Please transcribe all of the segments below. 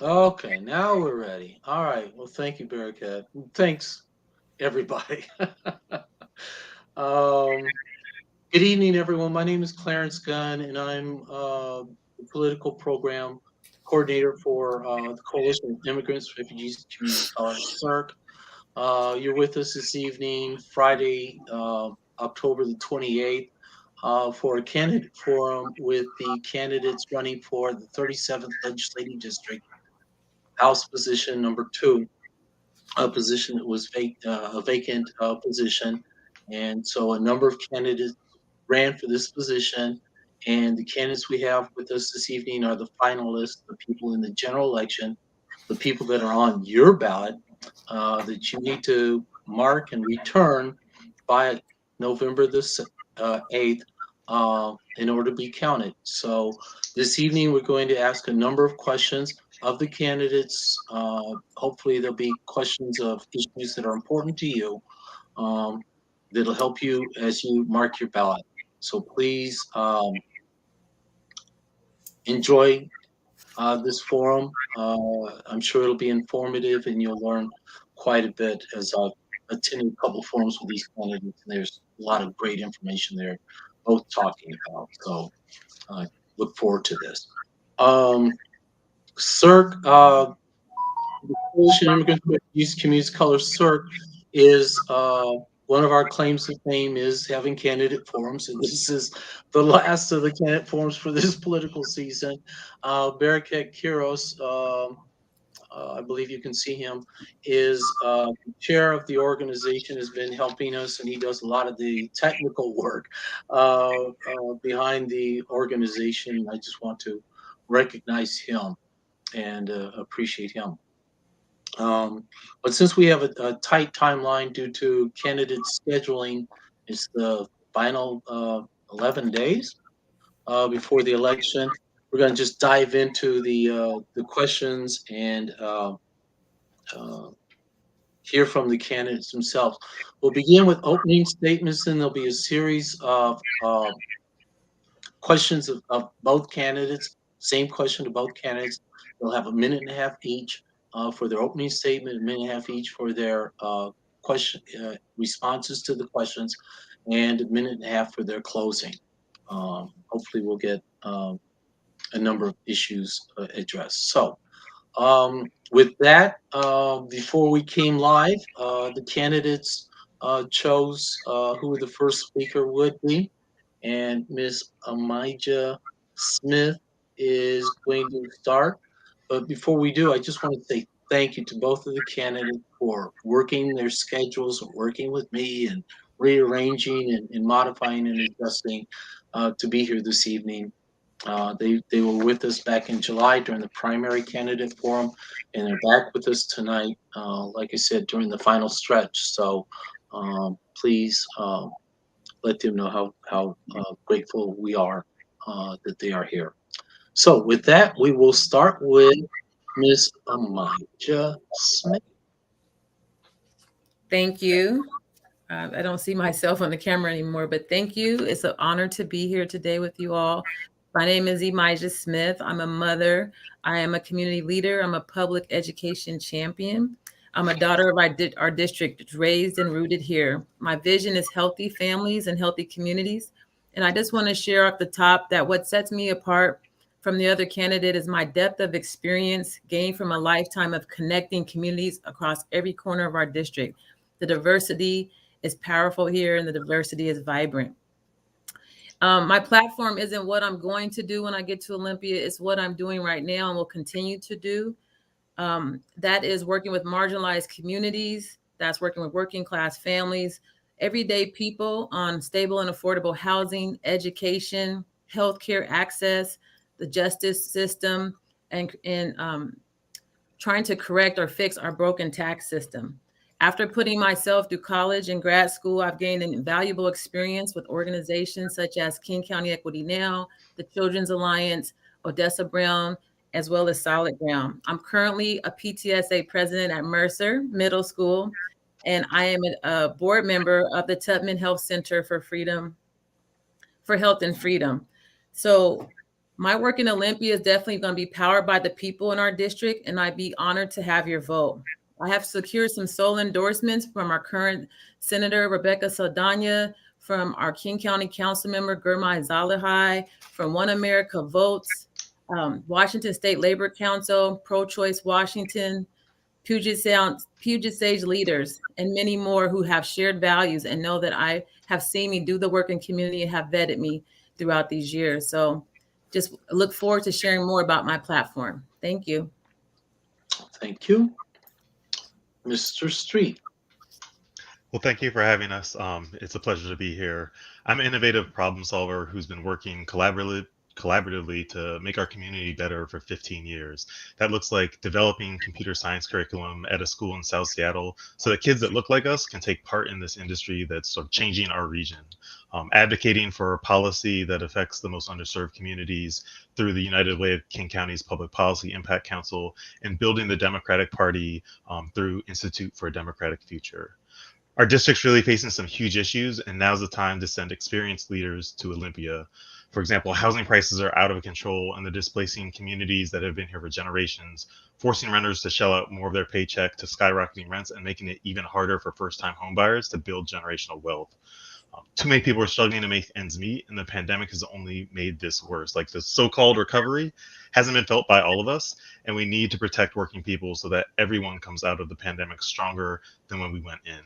Okay, now we're ready. All right. Well, thank you, Bearcat. Thanks, everybody. um, Good evening, everyone. My name is Clarence Gunn, and I'm the political program coordinator for the Coalition of Immigrants, Refugees, Community College, CIRC. You're with us this evening, Friday, October the 28th, for a candidate forum with the candidates running for the 37th Legislative District, House position number two, a position that was a vacant position. And so a number of candidates ran for this position. And the candidates we have with us this evening are the finalists, the people in the general election, the people that are on your ballot that you need to mark and return by November the 8th in order to be counted. So this evening, we're going to ask a number of questions of the candidates. Hopefully, there'll be questions of issues that are important to you that'll help you as you mark your ballot. So please enjoy this forum. I'm sure it'll be informative and you'll learn quite a bit as I've attended a couple forums with these candidates, and there's a lot of great information they're both talking about. So look forward to this. Um, CIRC, the Coalition Immigrant Refugees Communities Color CIRC is one of our claims to fame is having candidate forums, and this is the last of the candidate forums for this political season. Barakat Kiros, I believe you can see him, is chair of the organization, has been helping us, and he does a lot of the technical work behind the organization. I just want to recognize him and appreciate him. But since we have a tight timeline due to candidate scheduling, it's the final 11 days before the election. We're going to just dive into the questions and uh, hear from the candidates themselves. We'll begin with opening statements, and there'll be a series of questions of both candidates. Same question to both candidates. They'll have a minute and a half each for their opening statement, a minute and a half each for their question responses to the questions, and a minute and a half for their closing. Hopefully, we'll get a number of issues addressed. So, with that, before we came live, the candidates chose who the first speaker would be, and Miss Emijah Smith is going to start. But before we do, I just want to say thank you to both of the candidates for working their schedules, working with me, and rearranging and modifying and adjusting to be here this evening. They were with us back in July during the primary candidate forum, and they're back with us tonight, like I said, during the final stretch. So please let them know how grateful we are that they are here. So with that, we will start with Miss Emijah Smith. Thank you. I don't see myself on the camera anymore, but thank you. It's an honor to be here today with you all. My name is Emijah Smith. I'm a mother. I am a community leader. I'm a public education champion. I'm a daughter of our district, raised and rooted here. My vision is healthy families and healthy communities. And I just want to share off the top that what sets me apart from the other candidate is my depth of experience gained from a lifetime of connecting communities across every corner of our district. The diversity is powerful here and the diversity is vibrant. My platform isn't what I'm going to do when I get to Olympia. It's what I'm doing right now and will continue to do. That is working with marginalized communities. That's working with working class families, everyday people on stable and affordable housing, education, healthcare access, the justice system, and trying to correct or fix our broken tax system. After putting myself through college and grad school, I've gained an invaluable experience with organizations such as King County Equity Now, the Children's Alliance, Odessa Brown, as well as Solid Ground. I'm currently a PTSA president at Mercer Middle School, and I am a board member of the Tubman Health Center for Health and Freedom. So My work in Olympia is definitely going to be powered by the people in our district, and I'd be honored to have your vote. I have secured some sole endorsements from our current Senator Rebecca Saldana, from our King County Council member Gurmai Zalihai, from One America Votes, Washington State Labor Council, Pro-Choice Washington, Puget Sage leaders, and many more who have shared values and know that I have seen me do the work in community and have vetted me throughout these years. So just look forward to sharing more about my platform. Thank you. Thank you. Mr. Street. Well, thank you for having us. It's a pleasure to be here. I'm an innovative problem solver who's been working collaboratively to make our community better for 15 years. That looks like developing computer science curriculum at a school in South Seattle so that kids that look like us can take part in this industry that's sort of changing our region. Advocating for policy that affects the most underserved communities through the United Way of King County's Public Policy Impact Council, and building the Democratic Party through Institute for a Democratic Future. Our district's really facing some huge issues, and now's the time to send experienced leaders to Olympia. For example, housing prices are out of control and they're displacing communities that have been here for generations, forcing renters to shell out more of their paycheck to skyrocketing rents and making it even harder for first-time homebuyers to build generational wealth. Too many people are struggling to make ends meet, and the pandemic has only made this worse. Like, the so-called recovery hasn't been felt by all of us, and we need to protect working people so that everyone comes out of the pandemic stronger than when we went in.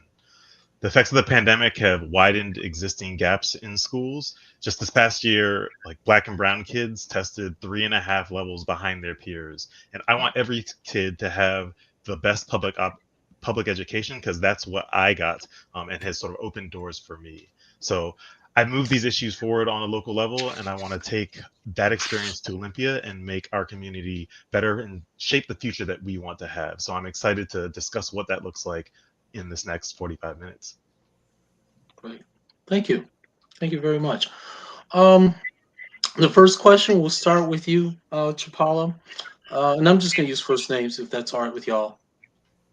The effects of the pandemic have widened existing gaps in schools. Just this past year, like, Black and brown kids tested 3.5 levels behind their peers. And I want every kid to have the best public education, because that's what I got, and has sort of opened doors for me. So I moved these issues forward on a local level, and I want to take that experience to Olympia and make our community better and shape the future that we want to have. So I'm excited to discuss what that looks like in this next 45 minutes. Great. Thank you. Thank you very much. Um, the first question, we'll start with you, Chipalo. And I'm just going to use first names if that's all right with y'all.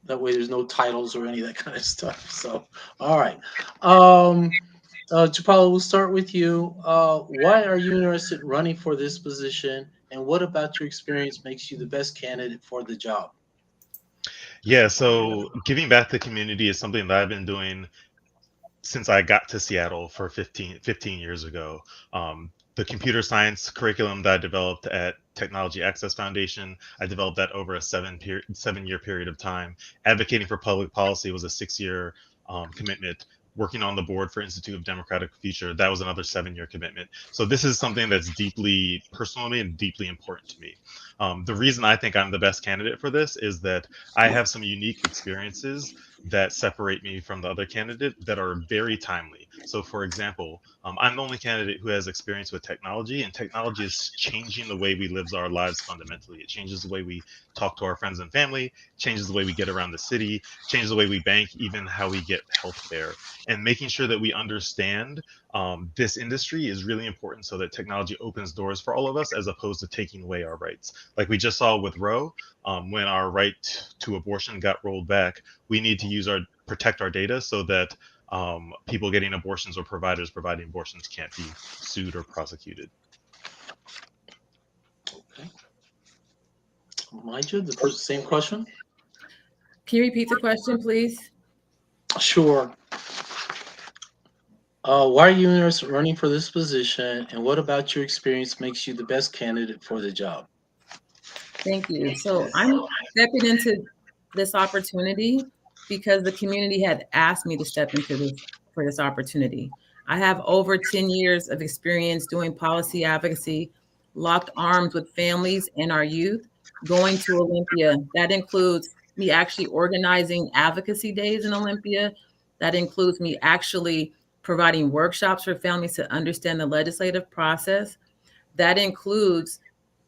That way there's no titles or any of that kind of stuff. So, all right. Chipalo, we'll start with you. Why are you interested in running for this position? And what about your experience makes you the best candidate for the job? Yeah, so giving back to the community is something that I've been doing since I got to Seattle for 15 years ago. The computer science curriculum that I developed at Technology Access Foundation, I developed that over a 7-year period of time. Advocating for public policy was a 6-year commitment. Working on the board for Institute of Democratic Future, that was another 7-year commitment. So this is something that's deeply personal to me and deeply important to me. The reason I think I'm the best candidate for this is that I have some unique experiences that separate me from the other candidate that are very timely. So, for example, I'm the only candidate who has experience with technology, and technology is changing the way we live our lives fundamentally. It changes the way we talk to our friends and family, changes the way we get around the city, changes the way we bank, even how we get healthcare. And making sure that we understand this industry is really important so that technology opens doors for all of us as opposed to taking away our rights. Like we just saw with Roe, when our right to abortion got rolled back, we need to protect our data so that people getting abortions or providers providing abortions can't be sued or prosecuted. Okay. Emijah, the same question? Can you repeat the question, please? Sure. Why are you interested in running for this position, and what about your experience makes you the best candidate for the job? Thank you. So I'm stepping into this opportunity because the community had asked me to step into this for this opportunity. I have over 10 years of experience doing policy advocacy, locked arms with families and our youth, going to Olympia. That includes me actually organizing advocacy days in Olympia. That includes me actually providing workshops for families to understand the legislative process. That includes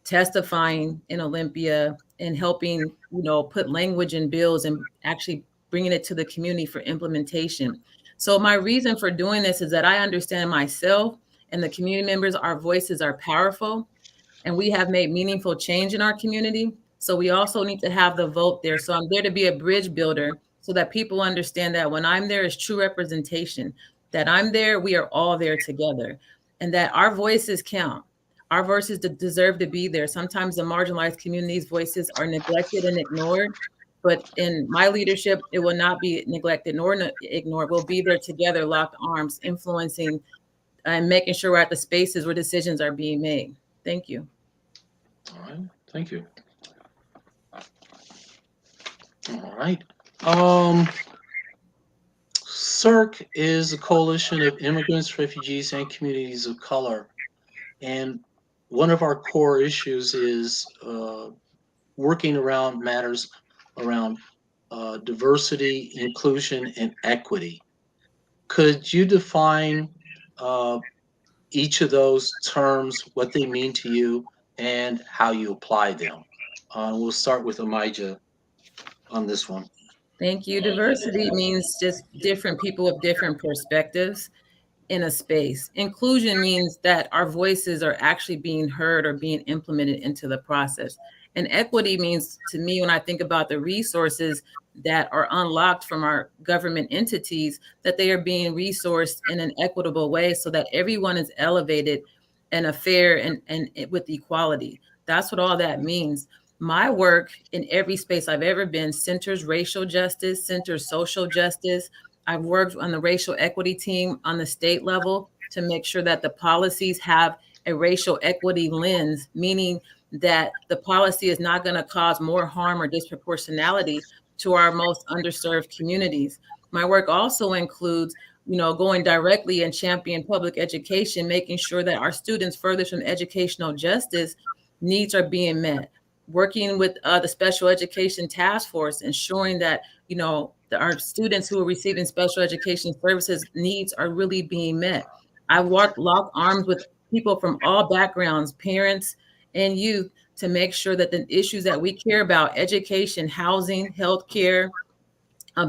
testifying in Olympia and helping, put language in bills and actually bringing it to the community for implementation. So my reason for doing this is that I understand myself and the community members, our voices are powerful, and we have made meaningful change in our community. So we also need to have the vote there. So I'm there to be a bridge builder so that people understand that when I'm there is true representation, that I'm there, we are all there together, and that our voices count. Our voices deserve to be there. Sometimes the marginalized communities' voices are neglected and ignored, but in my leadership, it will not be neglected nor ignored. We'll be there together, locked arms, influencing and making sure we're at the spaces where decisions are being made. Thank you. All right, thank you. All right. CIRCC is a coalition of immigrants, refugees, and communities of color. And one of our core issues is working around matters around diversity, inclusion, and equity. Could you define each of those terms, what they mean to you, and how you apply them? We'll start with Emijah on this one. Thank you. Diversity means just different people with different perspectives in a space. Inclusion means that our voices are actually being heard or being implemented into the process. And equity means, to me, when I think about the resources that are unlocked from our government entities, that they are being resourced in an equitable way so that everyone is elevated in a fair and with equality. That's what all that means. My work in every space I've ever been centers racial justice, centers social justice. I've worked on the racial equity team on the state level to make sure that the policies have a racial equity lens, meaning that the policy is not going to cause more harm or disproportionality to our most underserved communities. My work also includes, going directly and champion public education, making sure that our students furthest from educational justice needs are being met. Working with the special education task force, ensuring that, our students who are receiving special education services needs are really being met. I work locked arms with people from all backgrounds, parents and youth, to make sure that the issues that we care about, education, housing, healthcare,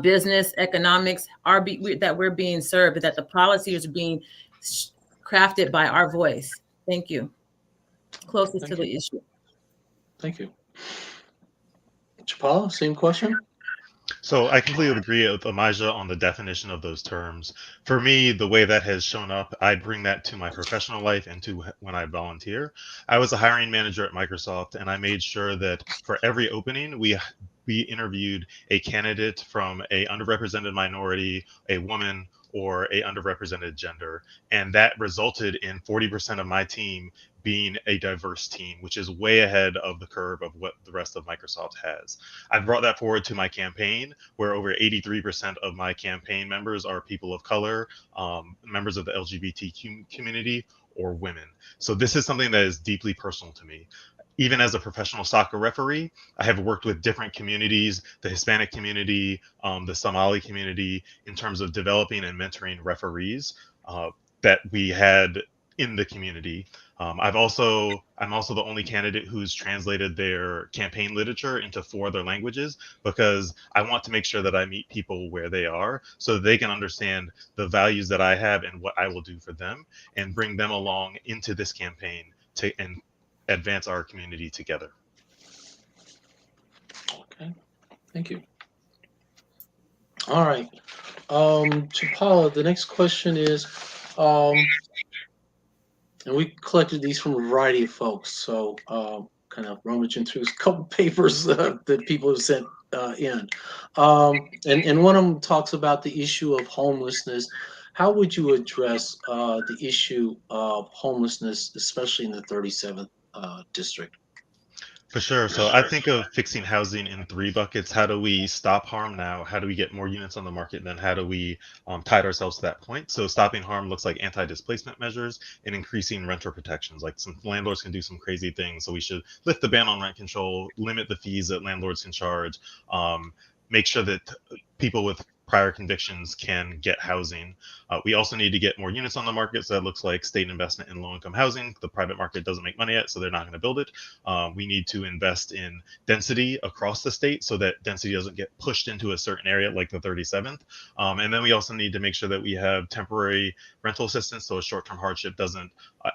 business, economics, that we're being served, that the policy is being crafted by our voice. Thank you. Closest to the issue. Thank you. Chipalo, same question? So I completely agree with Emijah on the definition of those terms. For me, the way that has shown up, I bring that to my professional life and to when I volunteer. I was a hiring manager at Microsoft, and I made sure that for every opening, we interviewed a candidate from a underrepresented minority, a woman, or a underrepresented gender, and that resulted in 40% of my team being a diverse team, which is way ahead of the curve of what the rest of Microsoft has. I've brought that forward to my campaign, where over 83% of my campaign members are people of color, members of the LGBTQ community, or women. So this is something that is deeply personal to me. Even as a professional soccer referee, I have worked with different communities, the Hispanic community, the Somali community, in terms of developing and mentoring referees that we had in the community. I'm also the only candidate who's translated their campaign literature into 4 other languages, because I want to make sure that I meet people where they are so that they can understand the values that I have and what I will do for them, and bring them along into this campaign and advance our community together. Okay, thank you. All right, Chipalo, the next question is, and we collected these from a variety of folks, so kind of rummaging through a couple papers that people have sent in. And one of them talks about the issue of homelessness. How would you address the issue of homelessness, especially in the 37th district? For sure. So I think of fixing housing in 3 buckets. How do we stop harm now? How do we get more units on the market? And then how do we tide ourselves to that point? So stopping harm looks like anti-displacement measures and increasing renter protections. Like, some landlords can do some crazy things. So we should lift the ban on rent control, limit the fees that landlords can charge, make sure that people with prior convictions can get housing. We also need to get more units on the market. So that looks like state investment in low-income housing. The private market doesn't make money yet, so they're not going to build it. We need to invest in density across the state so that density doesn't get pushed into a certain area like the 37th. And then we also need to make sure that we have temporary rental assistance so a short-term hardship doesn't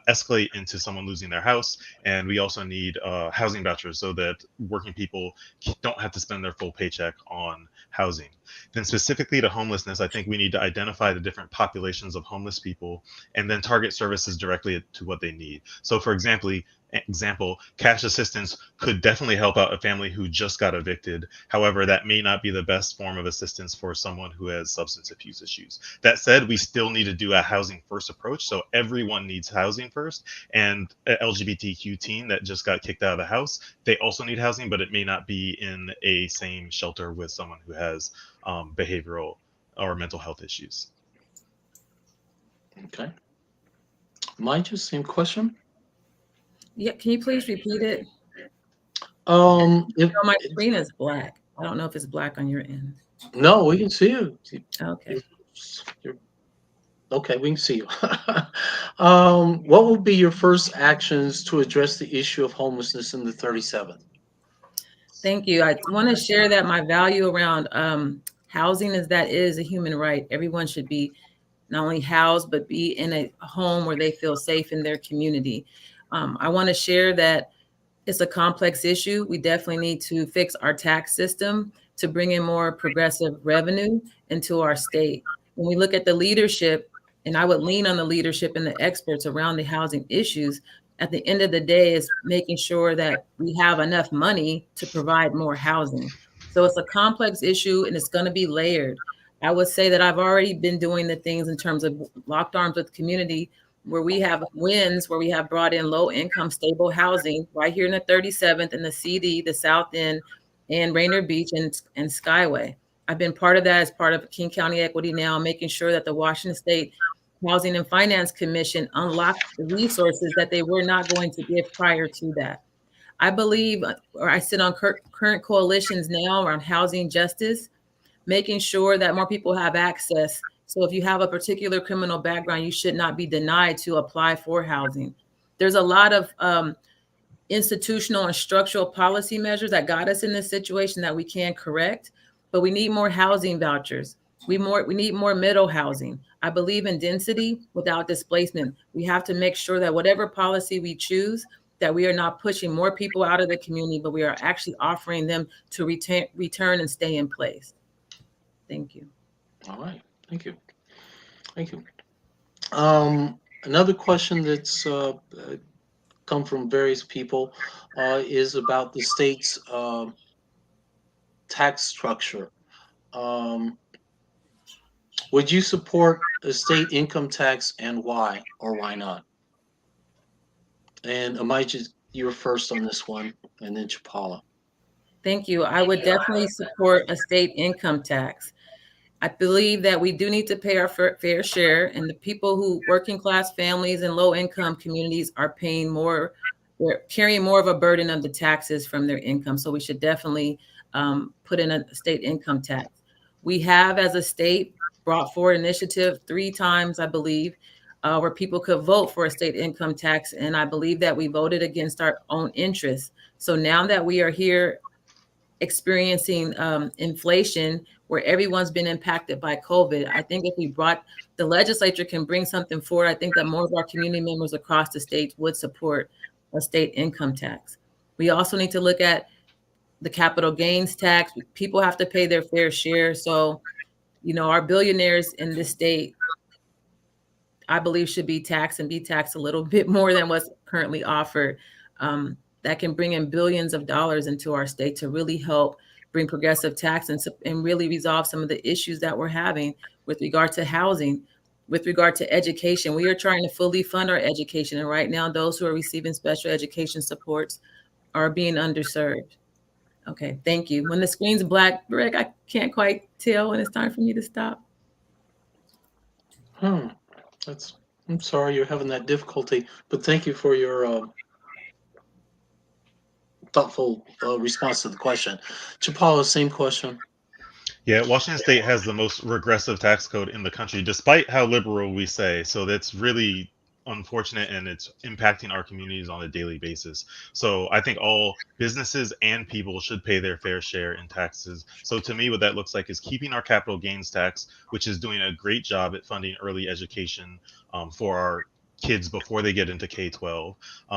escalate into someone losing their house. And we also need housing vouchers so that working people don't have to spend their full paycheck on housing. Then specifically specifically to homelessness, I think we need to identify the different populations of homeless people and then target services directly to what they need. So, for example, cash assistance could definitely help out a family who just got evicted. However, that may not be the best form of assistance for someone who has substance abuse issues. That said, we still need to do a housing first approach. So everyone needs housing first. And an LGBTQ teen that just got kicked out of the house, they also need housing, but it may not be in a same shelter with someone who has behavioral or mental health issues. Okay. Elijah, same question. Yeah, can you please repeat it? If Oh, my screen is black. I don't know if it's black on your end. no, we can see you. Okay. You're okay. We can see you. What would be your first actions to address the issue of homelessness in the 37th? Thank you. I want to share that my value around housing is that it is a human right. Everyone should be not only housed, but be in a home where they feel safe in their community. I want to share that it's a complex issue. We definitely need to fix our tax system to bring in more progressive revenue into our state. When we look at the leadership, and I would lean on the leadership and the experts around the housing issues, at the end of the day, is making sure that we have enough money to provide more housing. So it's a complex issue and it's going to be layered. I would say that I've already been doing the things in terms of locked arms with community where we have wins, where we have brought in low income, stable housing right here in the 37th and the CD, the South End, and Rainier Beach and Skyway. I've been part of that as part of King County Equity Now, making sure that the Washington State Housing and Finance Commission unlocked the resources that they were not going to give prior to that. I believe, or I sit on current coalitions now around housing justice, making sure that more people have access. So if you have a particular criminal background, you should not be denied to apply for housing. There's a lot of institutional and structural policy measures that got us in this situation that we can correct, but we need more housing vouchers. We need more middle housing. I believe in density without displacement. We have to make sure that whatever policy we choose, that we are not pushing more people out of the community, but we are actually offering them to return and stay in place. Thank you. All right. Thank you. Thank you. Another question that's come from various people is about the state's tax structure. Um, would you support a state income tax and why or why not? And Emijah, you're first on this one, and then Chipalo. Thank you. I would definitely support a state income tax. I believe that we do need to pay our fair share, and the people who working class families and low income communities are paying more, they're carrying more of a burden of the taxes from their income. So we should definitely put in a state income tax. We have, as a state, brought forward initiative 3 times, I believe, where people could vote for a state income tax, and I believe that we voted against our own interests. So now that we are here experiencing inflation where everyone's been impacted by COVID. I think if we brought the legislature can bring something forward, I think that more of our community members across the state would support a state income tax. We also need to look at the capital gains tax. People have to pay their fair share. So, our billionaires in this state, I believe, should be taxed and be taxed a little bit more than what's currently offered. That can bring in billions of dollars into our state to really help bring progressive tax and really resolve some of the issues that we're having with regard to housing, with regard to education. We are trying to fully fund our education. And right now, those who are receiving special education supports are being underserved. Okay, thank you. When the screen's black, Rick, I can't quite tell when it's time for me to stop. I'm sorry you're having that difficulty, but thank you for your thoughtful response to the question. Chipalo, same question. Yeah, Washington State has the most regressive tax code in the country, despite how liberal we say. So that's really unfortunate, and it's impacting our communities on a daily basis. So I think all businesses and people should pay their fair share in taxes. So to me, what that looks like is keeping our capital gains tax, which is doing a great job at funding early education for our kids before they get into K-12,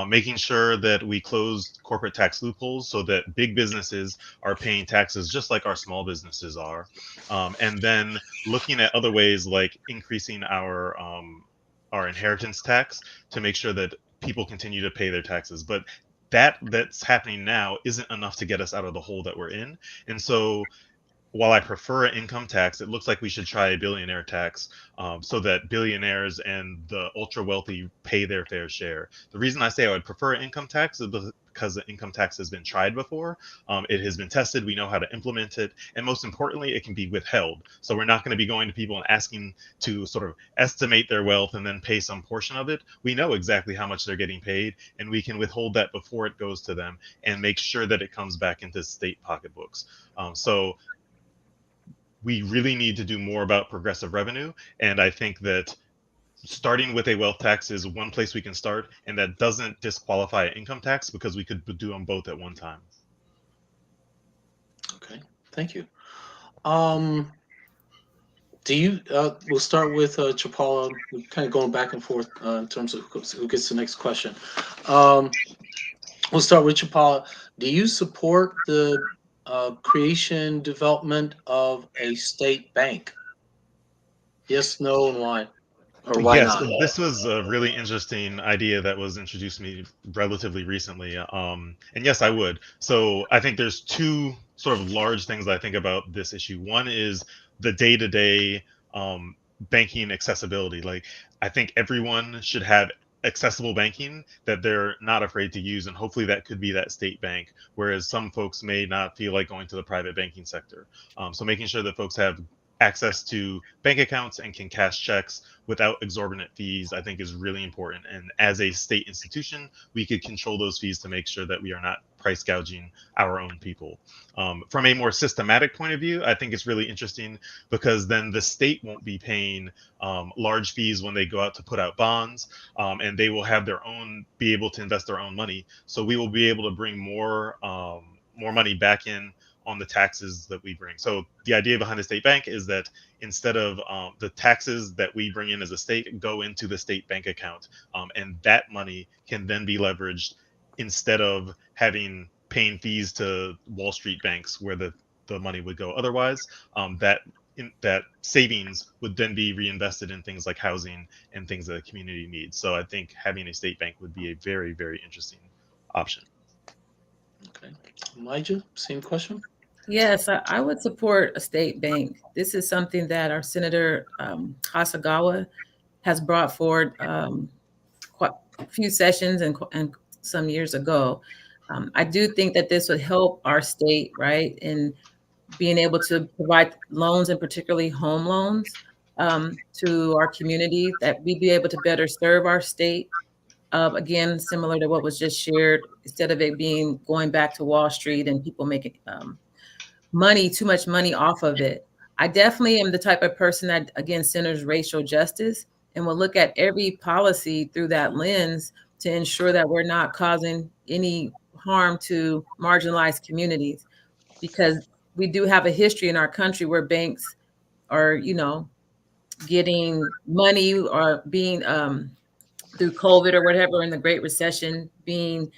making sure that we close corporate tax loopholes so that big businesses are paying taxes just like our small businesses are, and then looking at other ways like increasing our inheritance tax to make sure that people continue to pay their taxes. But that's happening now isn't enough to get us out of the hole that we're in. And so while I prefer an income tax, it looks like we should try a billionaire tax, so that billionaires and the ultra wealthy pay their fair share. The reason I say I would prefer an income tax is because the income tax has been tried before. It has been tested. We know how to implement it. And most importantly, it can be withheld. So we're not going to be going to people and asking to sort of estimate their wealth and then pay some portion of it. We know exactly how much they're getting paid, and we can withhold that before it goes to them and make sure that it comes back into state pocketbooks. So we really need to do more about progressive revenue. And I think that starting with a wealth tax is one place we can start, and that doesn't disqualify an income tax because we could do them both at one time. Okay, thank you. Um, do you? We'll start with Chipalo. We're kind of going back and forth in terms of who gets the next question. Um, we'll start with Chipala. Do you support the creation development of a state bank? Yes, no, and why? Or why Yes, not? this was a really interesting idea that was introduced to me relatively recently. And yes, I would. So I think there's two sort of large things I think about this issue. One is the day-to-day banking accessibility. Like, I think everyone should have accessible banking that they're not afraid to use, and hopefully that could be that state bank, whereas some folks may not feel like going to the private banking sector. So making sure that folks have access to bank accounts and can cash checks without exorbitant fees, I think is really important. And as a state institution, we could control those fees to make sure that we are not price gouging our own people. From a more systematic point of view, I think it's really interesting because then the state won't be paying large fees when they go out to put out bonds, and they will have their own, be able to invest their own money. So we will be able to bring more money back in on the taxes that we bring. So the idea behind the state bank is that instead of the taxes that we bring in as a state go into the state bank account, and that money can then be leveraged instead of having paying fees to Wall Street banks where the money would go otherwise. That savings would then be reinvested in things like housing and things that the community needs. So I think having a state bank would be a very, very interesting option. Okay, Elijah, same question. Yes, I would support a state bank. This is something that our Senator Hasagawa has brought forward quite a few sessions and some years ago. I do think that this would help our state, right, in being able to provide loans and particularly home loans to our community, that we'd be able to better serve our state. Again, similar to what was just shared, instead of it being going back to Wall Street and people making too much money off of it. I definitely am the type of person that, again, centers racial justice and will look at every policy through that lens to ensure that we're not causing any harm to marginalized communities, because we do have a history in our country where banks are, getting money or being through COVID or whatever in the Great Recession, being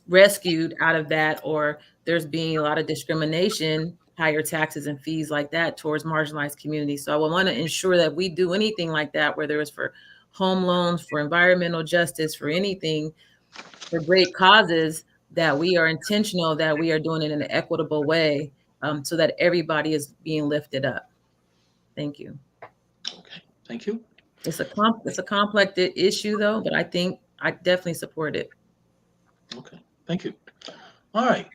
rescued out of that, or there's being a lot of discrimination, higher taxes and fees like that towards marginalized communities. So I would want to ensure that we do anything like that, whether it's for home loans, for environmental justice, for anything, for great causes, that we are intentional, that we are doing it in an equitable way, so that everybody is being lifted up. Thank you. Okay, thank you. It's a complex issue though, but I think I definitely support it. Okay, thank you. All right.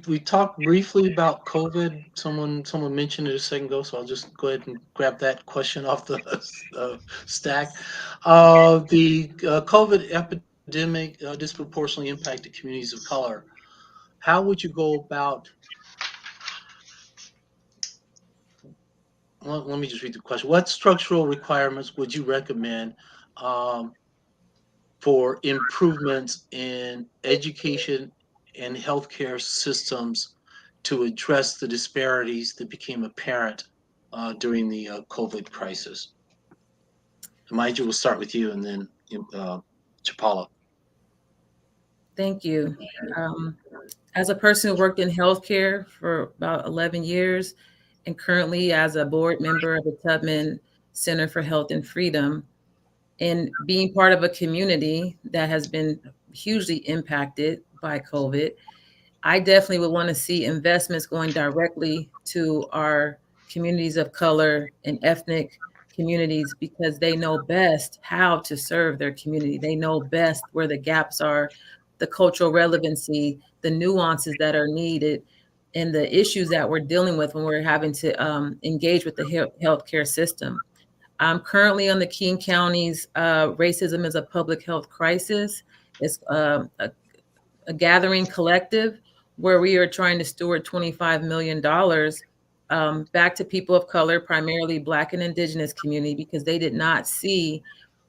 We talked briefly about COVID. Someone mentioned it a second ago, so I'll just go ahead and grab that question off the stack. The COVID epidemic disproportionately impacted communities of color. How would you go about? Well, let me just read the question. What structural requirements would you recommend um, for improvements in education and healthcare systems to address the disparities that became apparent during the COVID crisis? Emijah, we'll start with you, and then Chipalo. Thank you. Um, as a person who worked in healthcare for about 11 years and currently as a board member of the Tubman Center for Health and Freedom, and being part of a community that has been hugely impacted by COVID, I definitely would want to see investments going directly to our communities of color and ethnic communities because they know best how to serve their community. They know best where the gaps are, the cultural relevancy, the nuances that are needed, and the issues that we're dealing with when we're having to engage with the healthcare system. I'm currently on the King County's Racism is a Public Health Crisis. It's a gathering collective where we are trying to steward $25 million back to people of color, primarily Black and Indigenous community, because they did not see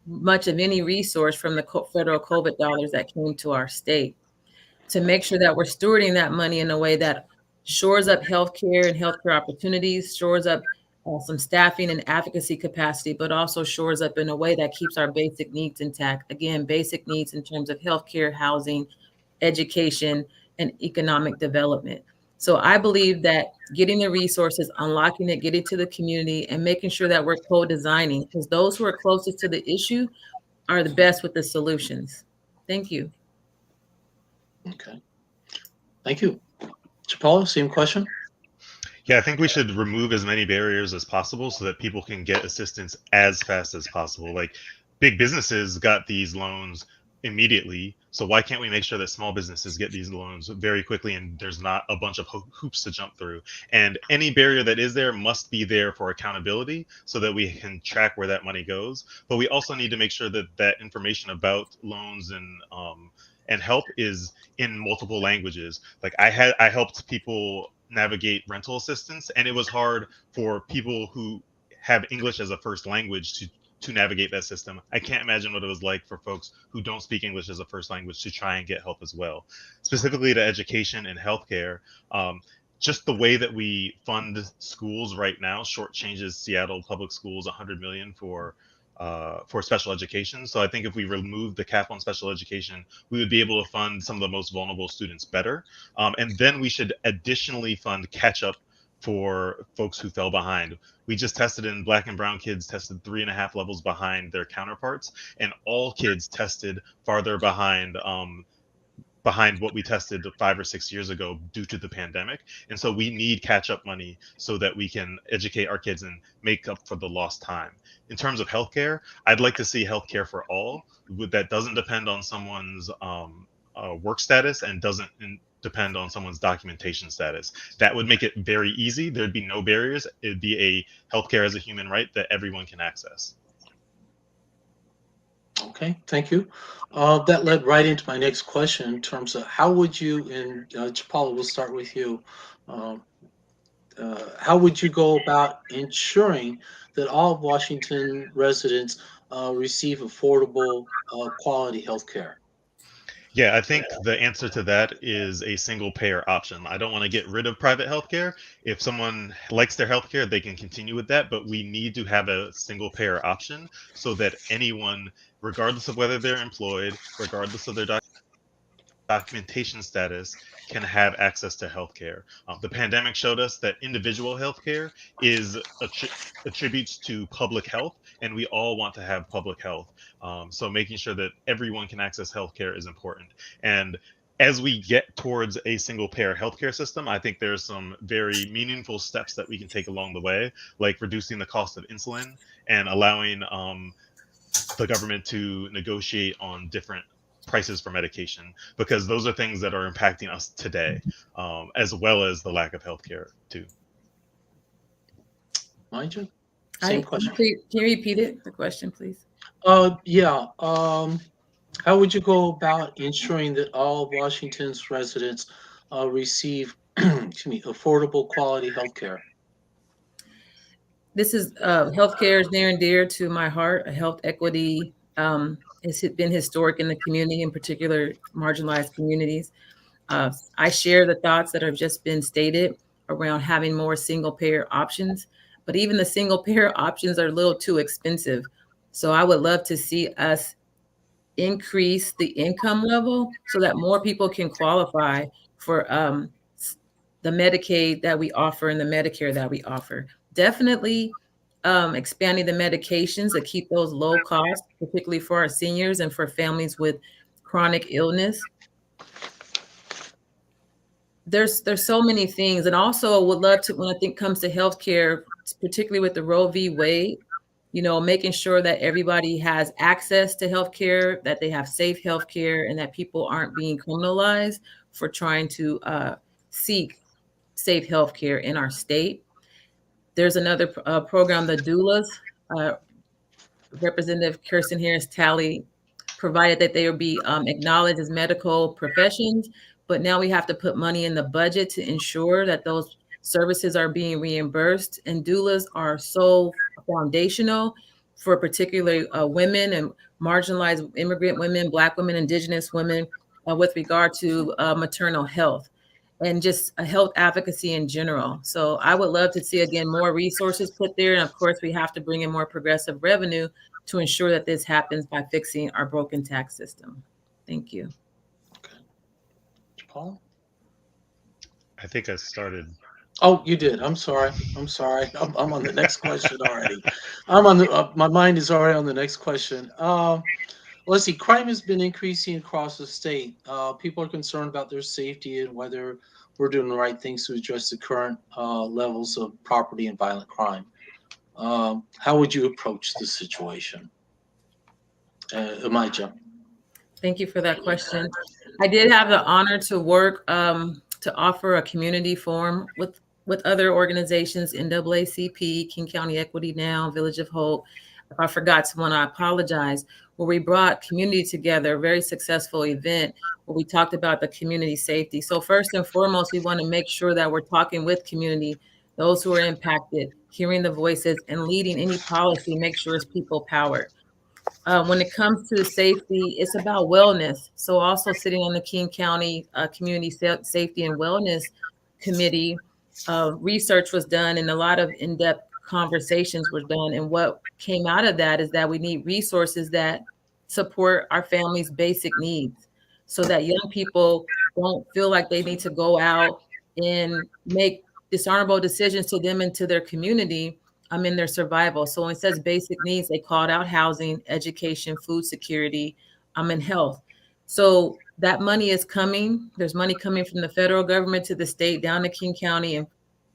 much of any resource from the federal COVID dollars that came to our state. To make sure that we're stewarding that money in a way that shores up healthcare and healthcare opportunities, shores up some staffing and advocacy capacity, but also shores up in a way that keeps our basic needs intact. Again, basic needs in terms of healthcare, housing, education, and economic development. So I believe that getting the resources, unlocking it, getting to the community, and making sure that we're co-designing, because those who are closest to the issue are the best with the solutions. Thank you. Okay. Thank you. Chipalo, same question? Yeah, I think we should remove as many barriers as possible so that people can get assistance as fast as possible. Like big businesses got these loans immediately. So why can't we make sure that small businesses get these loans very quickly and there's not a bunch of hoops to jump through? And any barrier that is there must be there for accountability so that we can track where that money goes. But we also need to make sure that that information about loans and help is in multiple languages. Like I helped people navigate rental assistance, and it was hard for people who have English as a first language to navigate that system. I can't imagine what it was like for folks who don't speak English as a first language to try and get help as well. Specifically to education and healthcare, just the way that we fund schools right now shortchanges Seattle public schools $100 million for special education. So I think if we remove the cap on special education, we would be able to fund some of the most vulnerable students better. And then we should additionally fund catch up for folks who fell behind. We just tested in Black and brown kids tested 3.5 levels behind their counterparts, and all kids tested farther behind what we tested 5 or 6 years ago due to the pandemic. And so we need catch up money so that we can educate our kids and make up for the lost time. In terms of healthcare, I'd like to see healthcare for all that doesn't depend on someone's work status and doesn't depend on someone's documentation status. That would make it very easy. There'd be no barriers. It'd be a healthcare as a human right that everyone can access. Okay, thank you. That led right into my next question in terms of how would you, and Chipalo, we'll start with you. How would you go about ensuring that all Washington residents receive affordable, quality health care? Yeah, I think the answer to that is a single payer option. I don't want to get rid of private healthcare. If someone likes their healthcare, they can continue with that, but we need to have a single payer option so that anyone, regardless of whether they're employed, regardless of their documentation status, can have access to healthcare. The pandemic showed us that individual healthcare is attributes to public health, and we all want to have public health. So making sure that everyone can access healthcare is important. And as we get towards a single payer healthcare system, I think there's some very meaningful steps that we can take along the way, like reducing the cost of insulin and allowing the government to negotiate on different prices for medication, because those are things that are impacting us today, as well as the lack of healthcare too. Emijah, same question. Can you repeat it, the question, please? Yeah. How would you go about ensuring that all Washington's residents receive, excuse me, affordable, quality health care? This is healthcare is near and dear to my heart. Health equity has been historic in the community, in particular marginalized communities. I share the thoughts that have just been stated around having more single payer options, but even the single payer options are a little too expensive. So I would love to see us increase the income level so that more people can qualify for the Medicaid that we offer and the Medicare that we offer. Definitely expanding the medications that keep those low cost, particularly for our seniors and for families with chronic illness. There's so many things, and also would love to, when I think comes to healthcare, particularly with the Roe v. Wade, making sure that everybody has access to healthcare, that they have safe healthcare, and that people aren't being criminalized for trying to seek safe healthcare in our state. There's another program, the doulas. Uh, Representative Kirsten Harris Talley provided that they would be acknowledged as medical professions, but now we have to put money in the budget to ensure that those services are being reimbursed. And doulas are so foundational for particularly women and marginalized immigrant women, Black women, Indigenous women, with regard to maternal health and just a health advocacy in general. So I would love to see, again, more resources put there. And of course, we have to bring in more progressive revenue to ensure that this happens by fixing our broken tax system. Thank you. Okay. Chipalo? I think I started. Oh, you did. I'm sorry. I'm on the next question already. I'm on the. My mind is already on the next question. Let's see. Crime has been increasing across the state. People are concerned about their safety and whether we're doing the right things to address the current levels of property and violent crime. How would you approach the situation, Emijah? Thank you for that question. I did have the honor to work to offer a community forum with other organizations, NAACP, King County Equity Now, Village of Hope. If I forgot one, I apologize. Where we brought community together, a very successful event where we talked about the community safety. So first and foremost, we want to make sure that we're talking with community, those who are impacted, hearing the voices, and leading any policy, make sure it's people powered. When it comes to safety, it's about wellness. So also sitting on the King County Community Safety and Wellness Committee, research was done and a lot of in-depth conversations were done. And what came out of that is that we need resources that support our families' basic needs so that young people don't feel like they need to go out and make dishonorable decisions to them and to their community in their survival. So when it says basic needs, they called out housing, education, food security, and health. So that money is coming. There's money coming from the federal government to the state down to King County and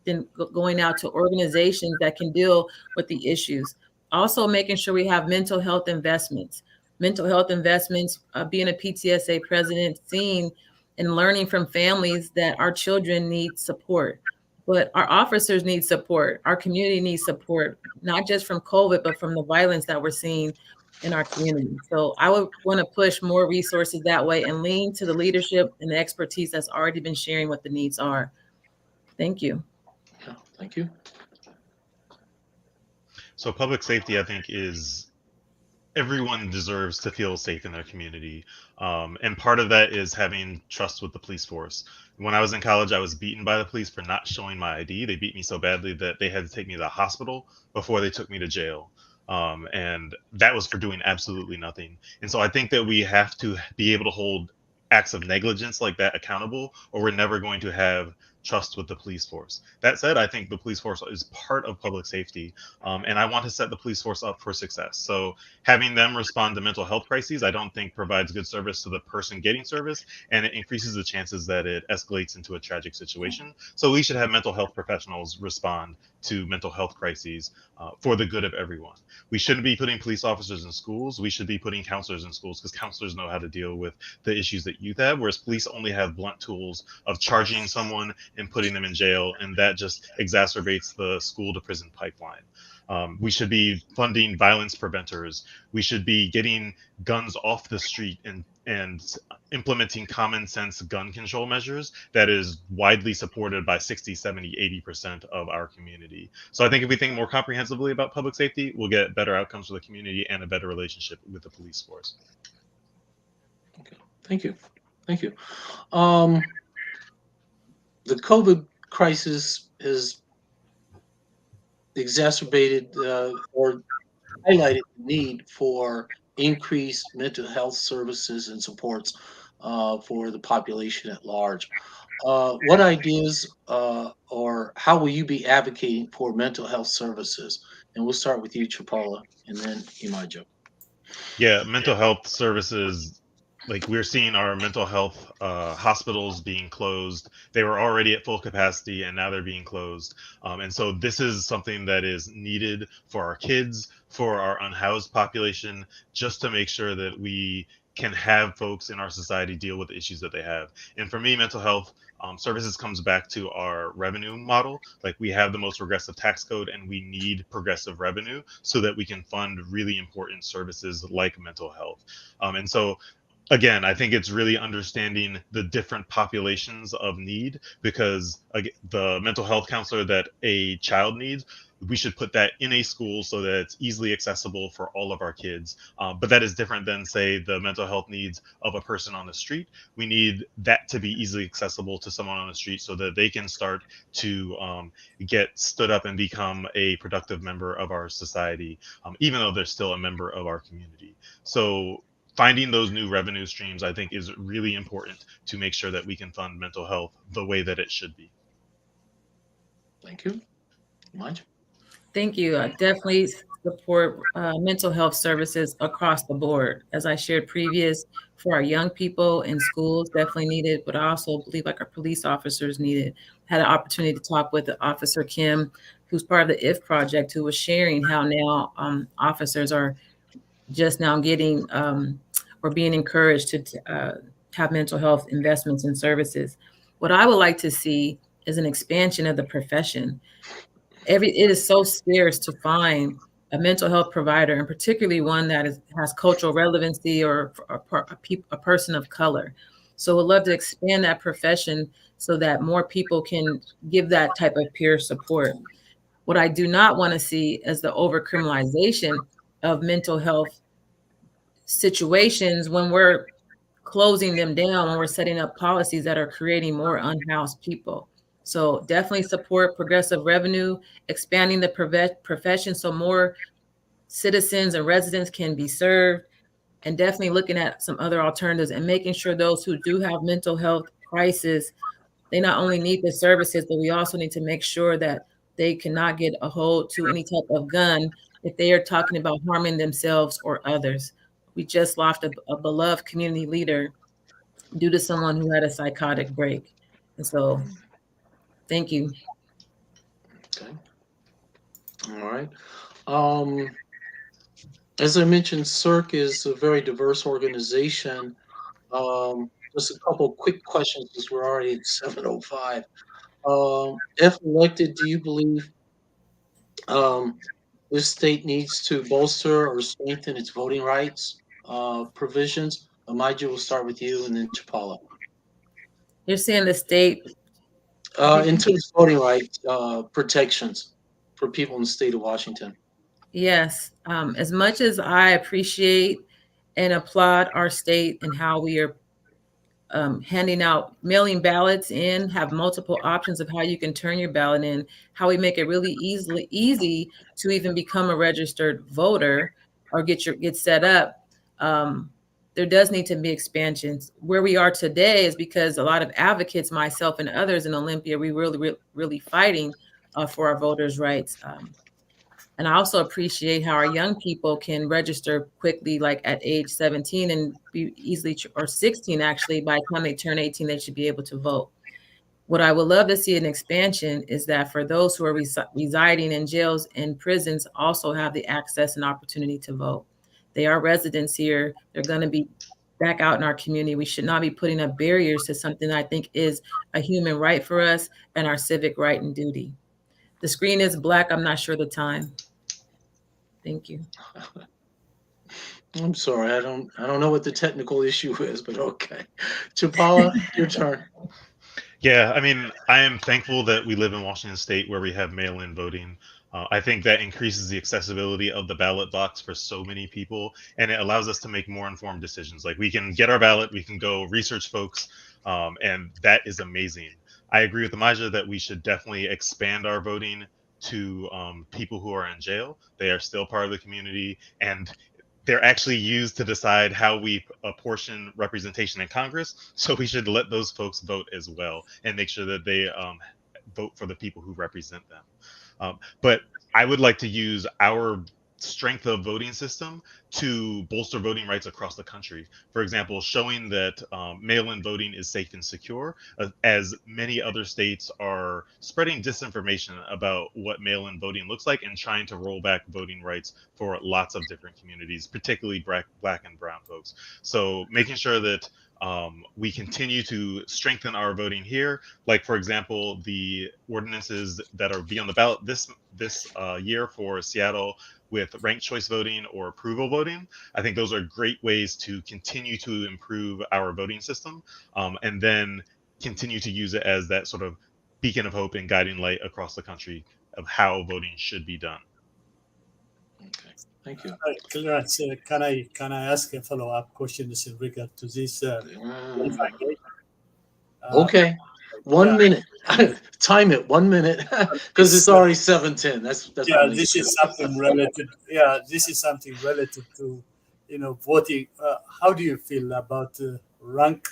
then going out to organizations that can deal with the issues. Also making sure we have mental health investments. Mental health investments, being a PTSA president, seeing and learning from families that our children need support. But our officers need support. Our community needs support, not just from COVID, but from the violence that we're seeing in our community. So I would want to push more resources that way and lean to the leadership and the expertise that's already been sharing what the needs are. Thank you. Yeah, thank you. So public safety, I think, is everyone deserves to feel safe in their community. And part of that is having trust with the police force. When I was in college, I was beaten by the police for not showing my ID. They beat me so badly that they had to take me to the hospital before they took me to jail. And that was for doing absolutely nothing. And so I think that we have to be able to hold acts of negligence like that accountable, or we're never going to have trust with the police force. That said, I think the police force is part of public safety, and I want to set the police force up for success. So having them respond to mental health crises, I don't think provides good service to the person getting service, and it increases the chances that it escalates into a tragic situation. So we should have mental health professionals respond to mental health crises for the good of everyone. We shouldn't be putting police officers in schools. We should be putting counselors in schools because counselors know how to deal with the issues that youth have, whereas police only have blunt tools of charging someone and putting them in jail, and that just exacerbates the school to prison pipeline. We should be funding violence preventers. We should be getting guns off the street and implementing common sense gun control measures that is widely supported by 60, 70, 80% of our community. So I think if we think more comprehensively about public safety, we'll get better outcomes for the community and a better relationship with the police force. Okay. Thank you. Thank you. The COVID crisis has exacerbated or highlighted the need for increased mental health services and supports for the population at large. What ideas or how will you be advocating for mental health services? And we'll start with you, Chipala, and then Emijah. Yeah, mental health services, like we're seeing our mental health hospitals being closed. They were already at full capacity and now they're being closed. And so this is something that is needed for our kids, for our unhoused population, just to make sure that we can have folks in our society deal with the issues that they have. And for me, mental health services comes back to our revenue model. Like we have the most progressive tax code and we need progressive revenue so that we can fund really important services like mental health. And so again, I think it's really understanding the different populations of need because the mental health counselor that a child needs, we should put that in a school so that it's easily accessible for all of our kids. But that is different than, say, the mental health needs of a person on the street. We need that to be easily accessible to someone on the street so that they can start to get stood up and become a productive member of our society, even though they're still a member of our community. So finding those new revenue streams, I think, is really important to make sure that we can fund mental health the way that it should be. Thank you. Emijah. Thank you. I definitely support mental health services across the board. As I shared previous, for our young people in schools, definitely needed, but I also believe like our police officers needed. Had an opportunity to talk with Officer Kim, who's part of the IF project, who was sharing how now officers are just now getting or being encouraged to have mental health investments and services. What I would like to see is an expansion of the profession. It is so scarce to find a mental health provider, and particularly one that has cultural relevancy or a person of color. So we'd love to expand that profession so that more people can give that type of peer support. What I do not want to see is the overcriminalization of mental health situations when we're closing them down, when we're setting up policies that are creating more unhoused people. So definitely support progressive revenue, expanding the profession so more citizens and residents can be served, and definitely looking at some other alternatives and making sure those who do have mental health crisis, they not only need the services, but we also need to make sure that they cannot get a hold to any type of gun if they are talking about harming themselves or others. We just lost a beloved community leader due to someone who had a psychotic break. And so, thank you. Okay. All right. Um, as I mentioned, CIRCC is a very diverse organization. Just a couple quick questions because we're already at 7:05. If elected, do you believe um, this state needs to bolster or strengthen its voting rights provisions? Amija, we'll start with you and then Chapala. You're saying the state, Into its voting rights protections for people in the state of Washington. yes. As much as I appreciate and applaud our state and how we are handing out mailing ballots in, have multiple options of how you can turn your ballot in, how we make it really easy to even become a registered voter or get set up. Um, there does need to be expansions. Where we are today is because a lot of advocates, myself and others in Olympia, we really fighting for our voters' rights. And I also appreciate how our young people can register quickly, like at age 17 and be easily, or 16 actually, by the time they turn 18, they should be able to vote. What I would love to see an expansion is that for those who are residing in jails and prisons also have the access and opportunity to vote. They are residents here. They're going to be back out in our community. We should not be putting up barriers to something that I think is a human right for us and our civic right and duty. The screen is black. I'm not sure the time. Thank you. I'm sorry, I don't know what the technical issue is, but okay. Chapala, your turn. Yeah, I mean, I am thankful that we live in Washington State where we have mail-in voting. I think that increases the accessibility of the ballot box for so many people, and it allows us to make more informed decisions. Like we can get our ballot, we can go research folks, and that is amazing. I agree with Elijah that we should definitely expand our voting to people who are in jail. They are still part of the community, and they're actually used to decide how we apportion representation in Congress. So we should let those folks vote as well and make sure that they vote for the people who represent them. But I would like to use our strength of voting system to bolster voting rights across the country. For example, showing that mail-in voting is safe and secure, as many other states are spreading disinformation about what mail-in voting looks like and trying to roll back voting rights for lots of different communities, particularly black and brown folks. So making sure that we continue to strengthen our voting here. Like, for example, the ordinances that are be on the ballot this year for Seattle with ranked choice voting or approval voting. I think those are great ways to continue to improve our voting system, and then continue to use it as that sort of beacon of hope and guiding light across the country of how voting should be done. Okay, thank you. Clarence, can I ask a follow-up question in regard to this? If I may? Okay, 1 minute. Time it 1 minute because it's already 7:10. That's yeah. This is something related. Yeah, this is something related to, voting. How do you feel about rank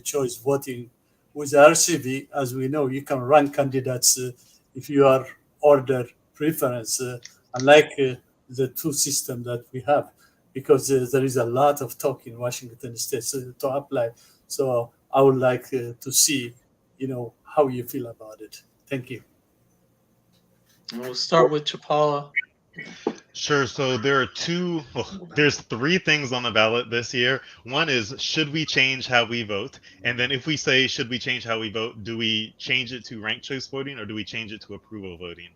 choice voting with RCV? As we know, you can rank candidates if you are order preference, unlike the two systems that we have, because there is a lot of talk in Washington State to apply. So I would like to see, how you feel about it. Thank you. We'll start with Chipalo. Sure. So there's three things on the ballot this year. One is, should we change how we vote? And then if we say, should we change how we vote, do we change it to ranked choice voting or do we change it to approval voting?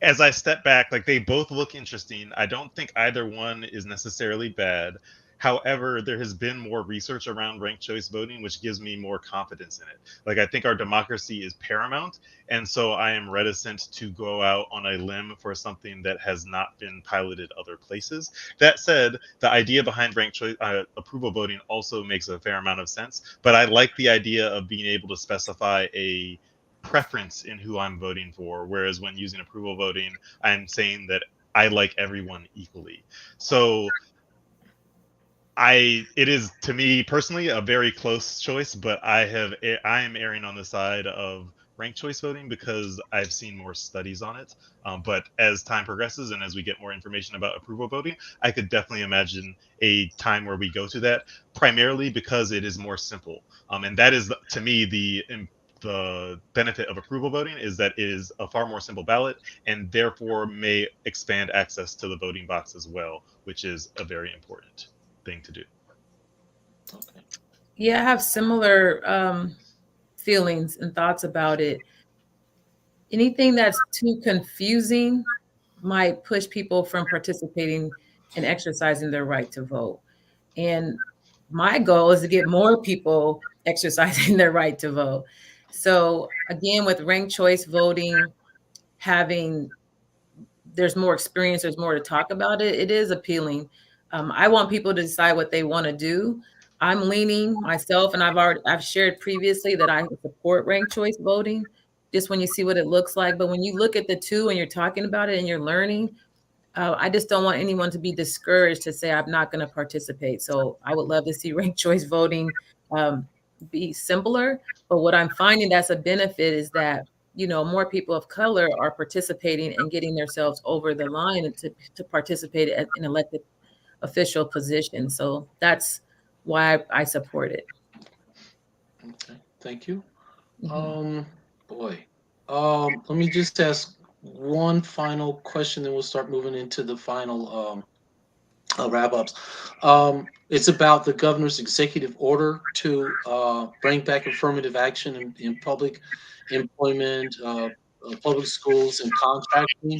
As I step back, like, they both look interesting. I don't think either one is necessarily bad. However, there has been more research around ranked choice voting, which gives me more confidence in it. Like, I think our democracy is paramount. And so I am reticent to go out on a limb for something that has not been piloted other places. That said, the idea behind ranked choice approval voting also makes a fair amount of sense. But I like the idea of being able to specify a preference in who I'm voting for. Whereas when using approval voting, I'm saying that I like everyone equally. So it is, to me personally, a very close choice, but I am erring on the side of ranked choice voting because I've seen more studies on it. But as time progresses and as we get more information about approval voting, I could definitely imagine a time where we go to that, primarily because it is more simple. And that is, to me, the benefit of approval voting, is that it is a far more simple ballot and therefore may expand access to the voting box as well, which is a very important thing to do. Okay. Yeah, I have similar feelings and thoughts about it. Anything that's too confusing might push people from participating and exercising their right to vote. And my goal is to get more people exercising their right to vote. So again, with ranked choice voting, there's more experience, there's more to talk about it. It is appealing. I want people to decide what they want to do. I'm leaning myself, and I've shared previously that I support ranked choice voting, just when you see what it looks like. But when you look at the two and you're talking about it and you're learning, I just don't want anyone to be discouraged to say, I'm not going to participate. So I would love to see ranked choice voting be simpler. But what I'm finding that's a benefit is that, more people of color are participating and getting themselves over the line to participate in elected official positions. So that's why I support it. Okay. Thank you. Mm-hmm. Boy. Let me just ask one final question, then we'll start moving into the final wrap-ups. It's about the governor's executive order to bring back affirmative action in public employment, public schools, and contracting.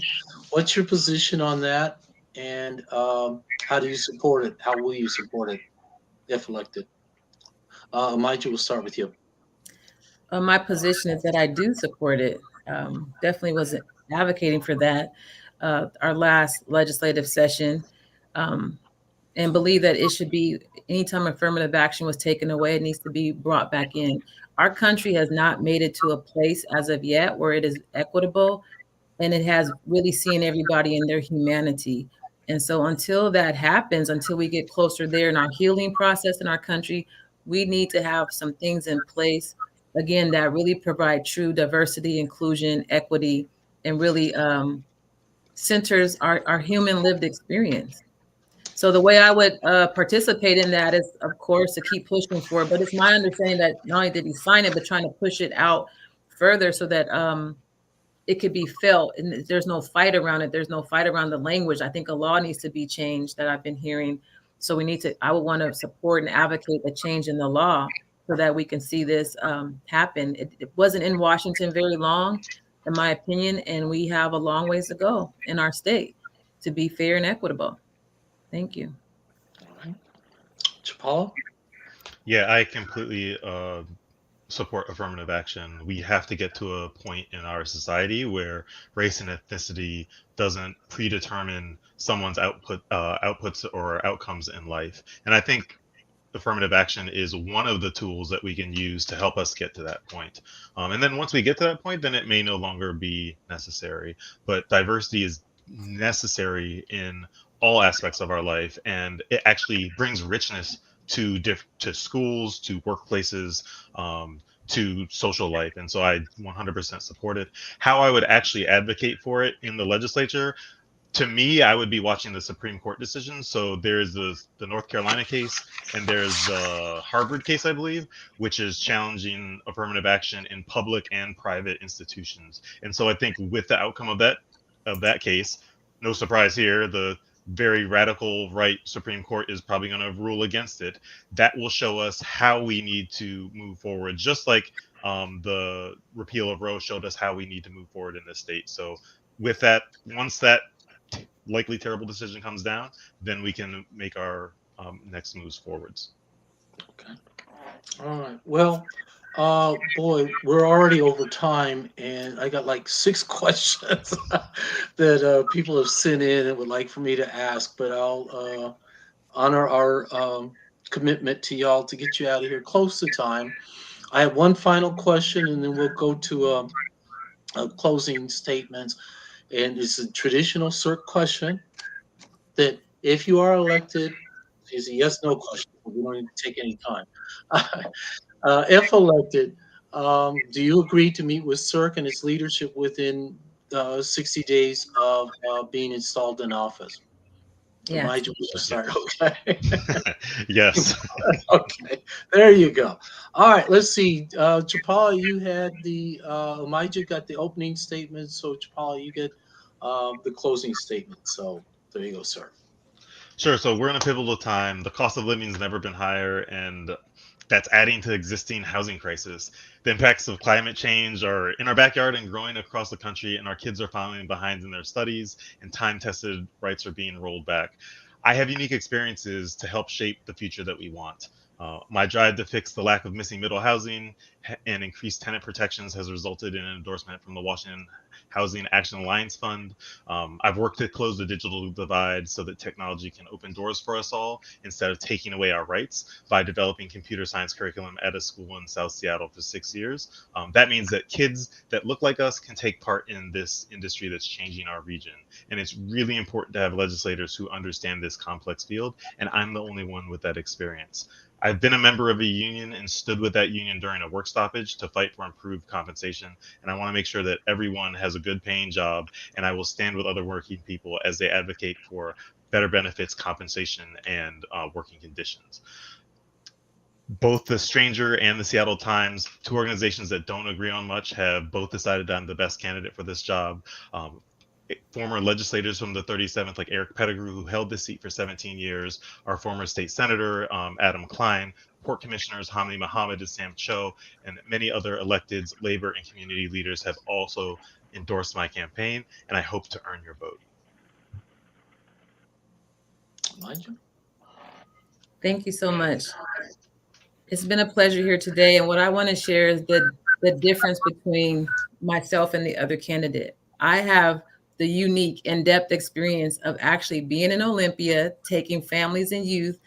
What's your position on that? And how do you support it? How will you support it if elected? Emijah, we'll start with you. My position is that I do support it. Definitely was advocating for that our last legislative session, and believe that it should be, anytime affirmative action was taken away, it needs to be brought back in. Our country has not made it to a place as of yet where it is equitable and it has really seen everybody in their humanity. And so until that happens, until we get closer there in our healing process in our country, we need to have some things in place, again, that really provide true diversity, inclusion, equity, and really centers our human lived experience. So the way I would participate in that is, of course, to keep pushing for it. But it's my understanding that not only did he sign it, but trying to push it out further so that it could be felt. And there's no fight around it. There's no fight around the language. I think a law needs to be changed that I've been hearing. So we need to, I would want to support and advocate a change in the law so that we can see this happen. It wasn't in Washington very long, in my opinion, and we have a long ways to go in our state to be fair and equitable. Thank you. All right. Chipalo? Yeah, I completely support affirmative action. We have to get to a point in our society where race and ethnicity doesn't predetermine someone's outputs or outcomes in life. And I think affirmative action is one of the tools that we can use to help us get to that point. And then once we get to that point, then it may no longer be necessary. But diversity is necessary in all aspects of our life, and it actually brings richness to schools, to workplaces, to social life. And so I 100% support it. How I would actually advocate for it in the legislature, to me, I would be watching the Supreme Court decision. So there's the North Carolina case, and there's the Harvard case, I believe, which is challenging affirmative action in public and private institutions. And so I think with the outcome of that case, no surprise here, the very radical right Supreme Court is probably going to rule against it. That will show us how we need to move forward, just like the repeal of Roe showed us how we need to move forward in this state. So with that, once that likely terrible decision comes down, then we can make our next moves forwards. Okay. All right. Well, boy, we're already over time, and I got like 6 questions that people have sent in and would like for me to ask, but I'll honor our commitment to y'all to get you out of here close to time. I have one final question, and then we'll go to closing statements. And it's a traditional CIRCC question that if you are elected, it's a yes/no question. We don't need to take any time. If elected, do you agree to meet with CIRCC and its leadership within 60 days of being installed in office? Yes. Emijah, we should start. Okay. Yes. Okay. There you go. All right. Let's see. Chipalo, you had the Emijah got the opening statement. So Chipalo, you get the closing statement. So there you go, sir. Sure. So we're in a pivotal time. The cost of living has never been higher, and that's adding to existing housing crisis. The impacts of climate change are in our backyard and growing across the country, and our kids are falling behind in their studies, and time-tested rights are being rolled back. I have unique experiences to help shape the future that we want. My drive to fix the lack of missing middle housing and increase tenant protections has resulted in an endorsement from the Washington Housing Action Alliance Fund. I've worked to close the digital divide so that technology can open doors for us all instead of taking away our rights by developing computer science curriculum at a school in South Seattle for 6 years. That means that kids that look like us can take part in this industry that's changing our region. And it's really important to have legislators who understand this complex field, and I'm the only one with that experience. I've been a member of a union and stood with that union during a work stoppage to fight for improved compensation. And I want to make sure that everyone has a good paying job. And I will stand with other working people as they advocate for better benefits, compensation, and working conditions. Both the Stranger and the Seattle Times, 2 organizations that don't agree on much, have both decided I'm the best candidate for this job. Former legislators from the 37th, like Eric Pettigrew, who held this seat for 17 years, our former state senator, Adam Klein, Port Commissioners Hamdi Mohammed and Sam Cho, and many other electeds, labor, and community leaders have also endorsed my campaign, and I hope to earn your vote. Emijah? Thank you so much. It's been a pleasure here today. And what I want to share is the difference between myself and the other candidate. I have the unique in-depth experience of actually being in Olympia, taking families and youth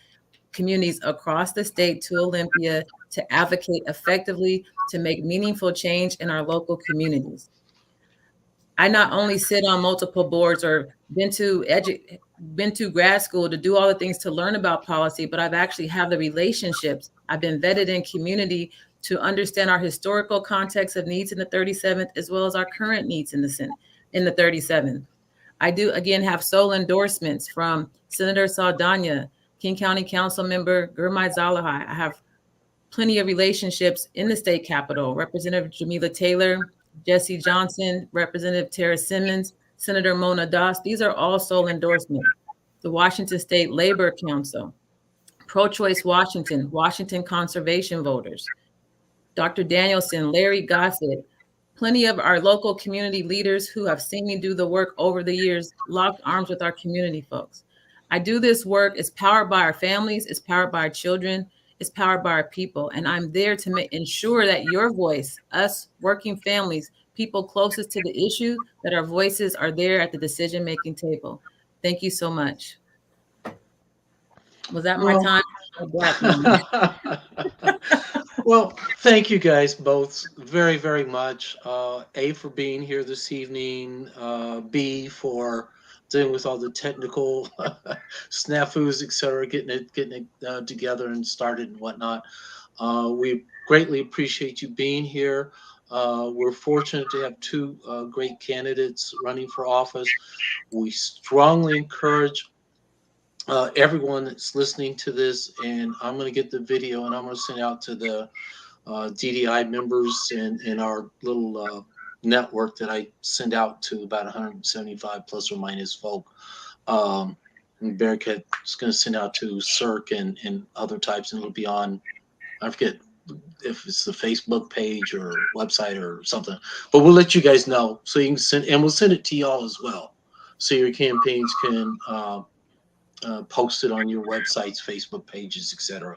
communities across the state to Olympia to advocate effectively to make meaningful change in our local communities. I not only sit on multiple boards or been to grad school to do all the things to learn about policy, but I've actually have the relationships. I've been vetted in community to understand our historical context of needs in the 37th, as well as our current needs in the 37th. I do again have sole endorsements from Senator Saldana, King County Council Member Gurmai Zalahai. I have plenty of relationships in the state capitol. Representative Jamila Taylor, Jesse Johnson, Representative Tara Simmons, Senator Mona Das. These are all sole endorsements. The Washington State Labor Council, Pro-Choice Washington, Washington Conservation Voters, Dr. Danielson, Larry Gossett, plenty of our local community leaders who have seen me do the work over the years, locked arms with our community folks. I do this work. It's powered by our families. It's powered by our children. It's powered by our people. And I'm there to ensure that your voice, us working families, people closest to the issue, that our voices are there at the decision-making table. Thank you so much. Was that my time? Well, thank you guys both very, very much. A, for being here this evening. B, for dealing with all the technical snafus, etc., getting it together and started and whatnot. We greatly appreciate you being here. We're fortunate to have two great candidates running for office. We strongly encourage everyone that's listening to this, and I'm going to get the video and I'm going to send out to the DDI members in our little network that I send out to about 175 plus or minus folk. And Bearcat is going to send out to CIRCC and other types, and it'll be on, I forget if it's the Facebook page or website or something, but we'll let you guys know so you can send, and we'll send it to y'all as well, so your campaigns can post it on your websites, Facebook pages, etc.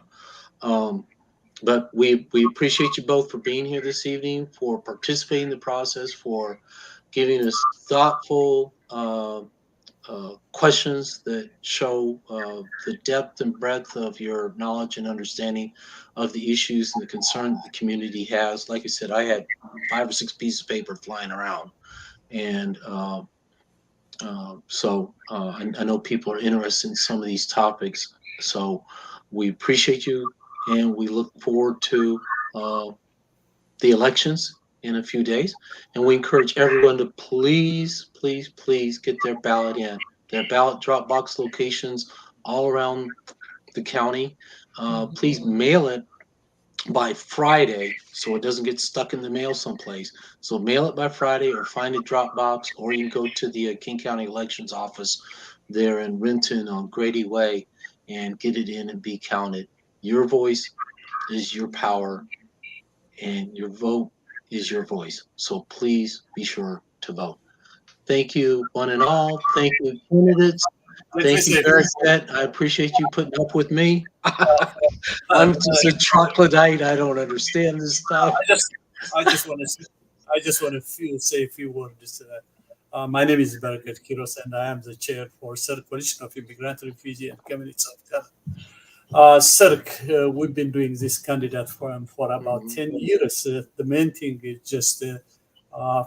But we appreciate you both for being here this evening, for participating in the process, for giving us thoughtful questions that show the depth and breadth of your knowledge and understanding of the issues and the concern that the community has. Like I said, I had 5 or 6 pieces of paper flying around, and I know people are interested in some of these topics. So we appreciate you, and we look forward to the elections in a few days. And we encourage everyone to please, please, please get their ballot in. There are ballot drop box locations all around the county. Please mail it by Friday so it doesn't get stuck in the mail someplace. So mail it by Friday, or find a drop box, or you can go to the King County Elections Office there in Renton on Grady Way and get it in and be counted. Your voice is your power, and your vote is your voice. So please be sure to vote. Thank you, one and all. Thank you, candidates. Thank you, Bearcat. I appreciate you putting up with me. I'm just a troglodyte. I don't understand this stuff. I just want to say a few words. My name is Bearcat Kiros, and I am the chair for CIRCC, Coalition of Immigrant, Refugee, and Communities of Color. CIRCC, we've been doing this candidate forum for about 10 years. The main thing is just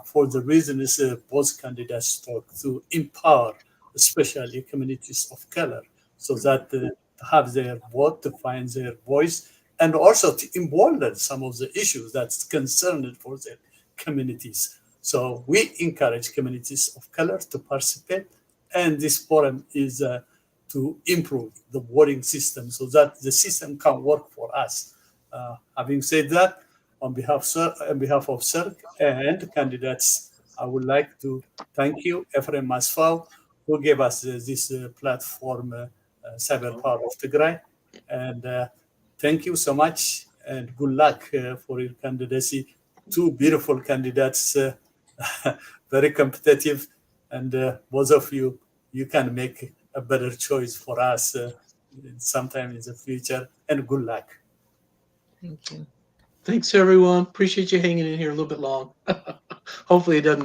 for the reason is both candidates talk to empower, especially communities of color, so that have their vote, to find their voice, and also to embolden some of the issues that's concerned for their communities. So we encourage communities of color to participate, and this forum is to improve the voting system so that the system can work for us. Having said that, on behalf of CIRCC and candidates, I would like to thank you, Ephraim Masfal, who gave us this platform, Cyber Power of Tigray. And thank you so much, and good luck for your candidacy. 2 beautiful candidates, very competitive, and both of you can make a better choice for us sometime in the future, and good luck. Thank you. Thanks, everyone. Appreciate you hanging in here a little bit long. Hopefully it doesn't